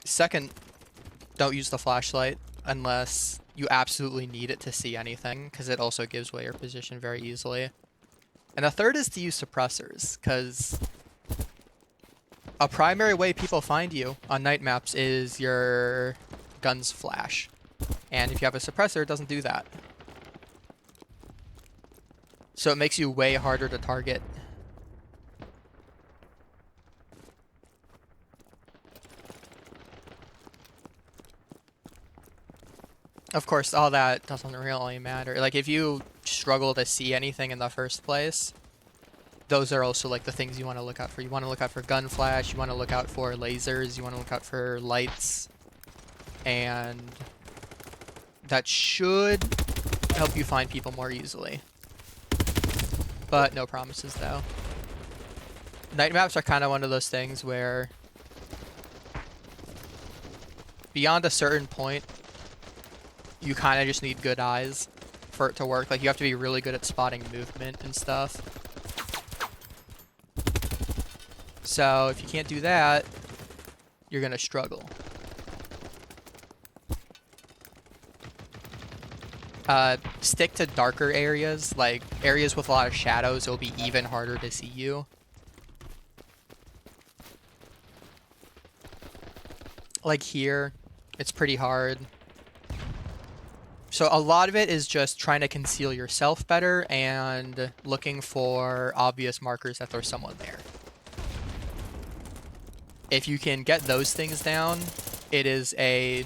Second, don't use the flashlight unless you absolutely need it to see anything, because it also gives away your position very easily. And the third is to use suppressors, because a primary way people find you on night maps is your gun's flash. And if you have a suppressor, it doesn't do that. So it makes you way harder to target. Of course, all that doesn't really matter. Like, if you struggle to see anything in the first place, those are also like the things you want to look out for. You want to look out for gun flash, you want to look out for lasers, you want to look out for lights, and that should help you find people more easily. But no promises though. Night maps are kind of one of those things where beyond a certain point, you kind of just need good eyes for it to work. Like, you have to be really good at spotting movement and stuff. So if you can't do that, you're gonna struggle. Stick to darker areas, like areas with a lot of shadows. It'll be even harder to see you. Like here, it's pretty hard. So a lot of it is just trying to conceal yourself better and looking for obvious markers that there's someone there. If you can get those things down, it is a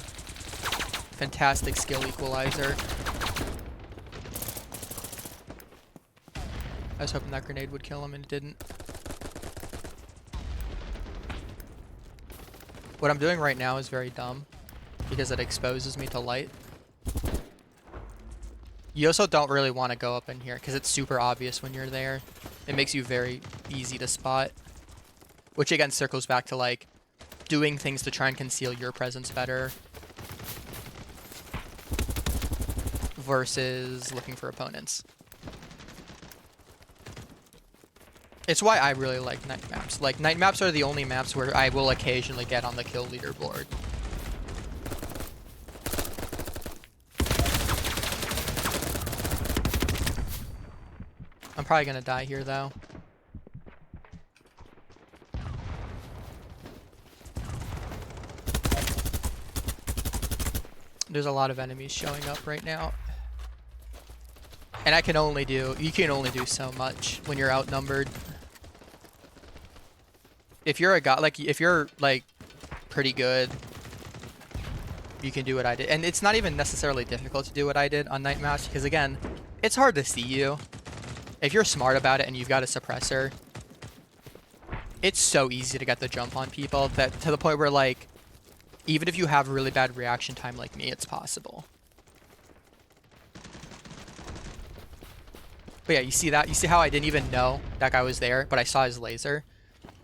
fantastic skill equalizer. I was hoping that grenade would kill him and it didn't. What I'm doing right now is very dumb because it exposes me to light. You also don't really want to go up in here because it's super obvious when you're there. It makes you very easy to spot. Which again circles back to like doing things to try and conceal your presence better versus looking for opponents. It's why I really like night maps. Like, night maps are the only maps where I will occasionally get on the kill leaderboard. I'm probably gonna die here though. There's a lot of enemies showing up right now. And you can only do so much when you're outnumbered. If you're a guy, like, if you're like pretty good, you can do what I did. And it's not even necessarily difficult to do what I did on night maps because again, it's hard to see you. If you're smart about it and you've got a suppressor, it's so easy to get the jump on people that to the point where, like, even if you have really bad reaction time like me, it's possible. But yeah, you see that? You see how I didn't even know that guy was there, but I saw his laser?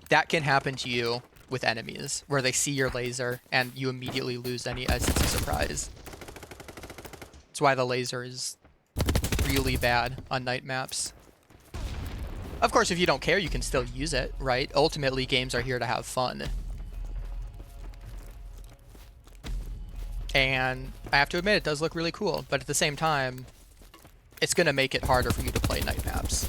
That can happen to you with enemies, where they see your laser and you immediately lose any essence of surprise. That's why the laser is really bad on night maps. Of course, if you don't care, you can still use it, right? Ultimately, games are here to have fun. And I have to admit, it does look really cool, but at the same time, it's going to make it harder for you to play night maps.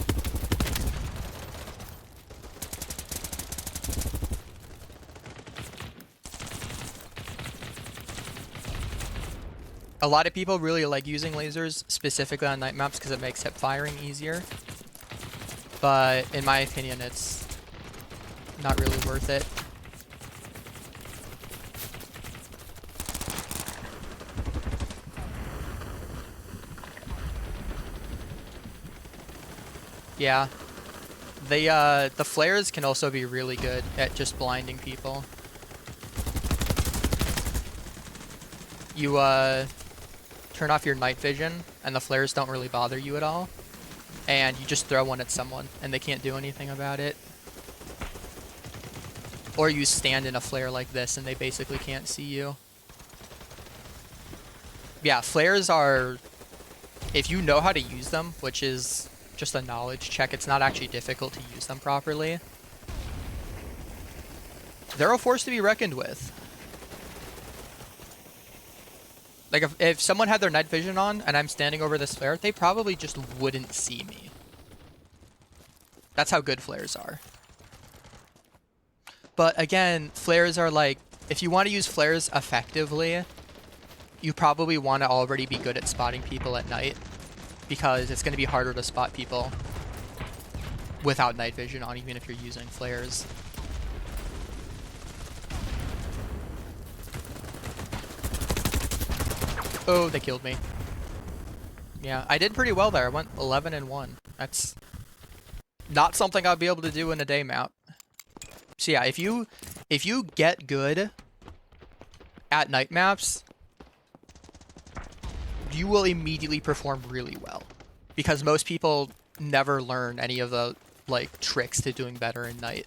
A lot of people really like using lasers, specifically on night maps, because it makes hip firing easier. But in my opinion, it's not really worth it. Yeah. The flares can also be really good at just blinding people. You turn off your night vision and the flares don't really bother you at all. And you just throw one at someone and they can't do anything about it. Or you stand in a flare like this and they basically can't see you. Yeah, flares are, if you know how to use them, which is just a knowledge check, it's not actually difficult to use them properly. They're a force to be reckoned with. Like if someone had their night vision on and I'm standing over this flare, they probably just wouldn't see me. That's how good flares are. But again, flares are like, if you want to use flares effectively, you probably want to already be good at spotting people at night, because it's going to be harder to spot people without night vision on, even if you're using flares. Oh, they killed me. Yeah, I did pretty well there. I went 11 and 1. That's not something I'll be able to do in a day map. So yeah, if you get good at night maps, you will immediately perform really well, because most people never learn any of the like tricks to doing better in night.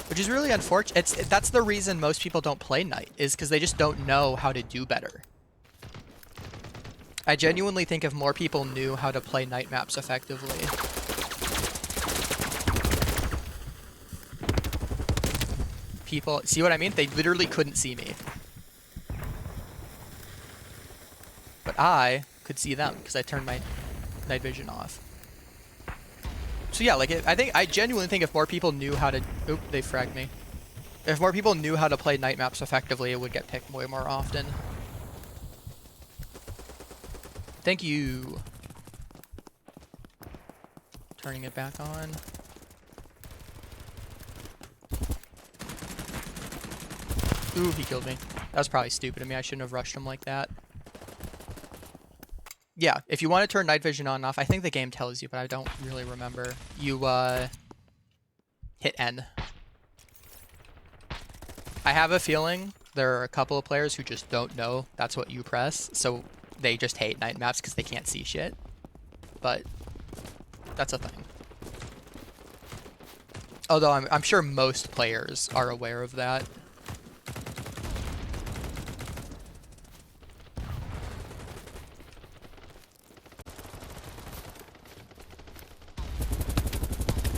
Which is really unfortunate. That's the reason most people don't play night, is because they just don't know how to do better. I genuinely think if more people knew how to play night maps effectively, people, see what I mean? They literally couldn't see me. But I could see them because I turned my night vision off. So yeah, like I genuinely think if more people knew how to, oop, they fragged me. If more people knew how to play night maps effectively, it would get picked way more often. Thank you. Turning it back on. Ooh, he killed me. That was probably stupid of me. I shouldn't have rushed him like that. Yeah, if you want to turn night vision on and off, I think the game tells you, but I don't really remember. You hit N. I have a feeling there are a couple of players who just don't know that's what you press, so they just hate night maps because they can't see shit. But that's a thing. Although I'm sure most players are aware of that.